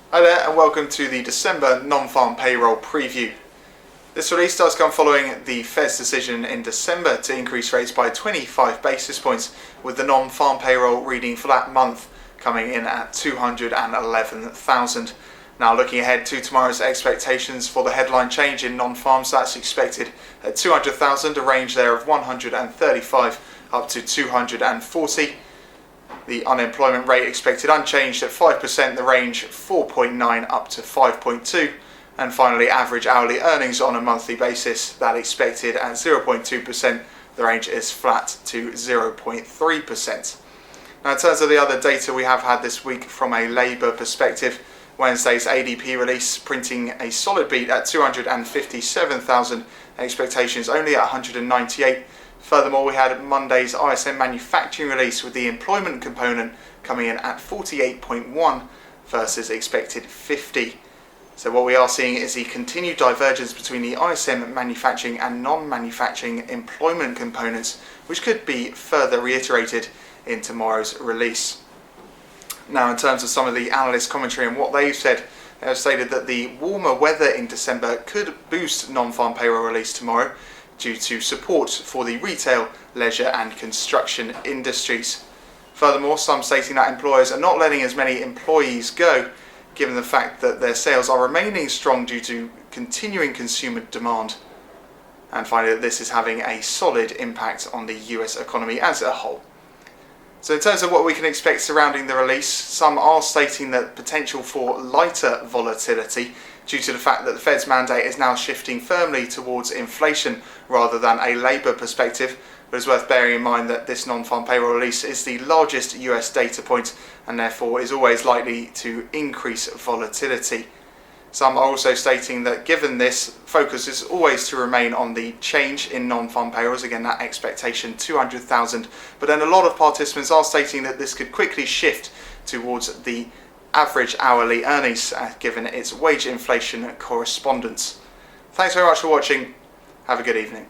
Hi there and welcome to the December non-farm payroll preview. This release does come following the Fed's decision in December to increase rates by 25 basis points, with the non-farm payroll reading for that month coming in at 211,000. Now looking ahead to tomorrow's expectations for the headline change in non-farms, that's expected at 200,000, a range there of 135 up to 240. The unemployment rate expected unchanged at 5%, the range 4.9 up to 5.2. And finally, average hourly earnings on a monthly basis, that expected at 0.2%, the range is flat to 0.3%. Now in terms of the other data we have had this week from a labour perspective, Wednesday's ADP release printing a solid beat at 257,000, expectations only at 198. Furthermore, we had Monday's ISM manufacturing release with the employment component coming in at 48.1 versus expected 50. So what we are seeing is the continued divergence between the ISM manufacturing and non-manufacturing employment components, which could be further reiterated in tomorrow's release. Now, in terms of some of the analyst commentary and what they've said, they have stated that the warmer weather in December could boost non-farm payroll release tomorrow, due to support for the retail, leisure and construction industries. Furthermore, some stating that employers are not letting as many employees go, given the fact that their sales are remaining strong due to continuing consumer demand. And finally, that this is having a solid impact on the US economy as a whole. So in terms of what we can expect surrounding the release, some are stating that potential for lighter volatility due to the fact that the Fed's mandate is now shifting firmly towards inflation rather than a labour perspective. But it's worth bearing in mind that this non-farm payroll release is the largest US data point and therefore is always likely to increase volatility. Some are also stating that given this, focus is always to remain on the change in non-farm payrolls, again that expectation 200,000, but then a lot of participants are stating that this could quickly shift towards the average hourly earnings given its wage inflation correspondence. Thanks very much for watching, have a good evening.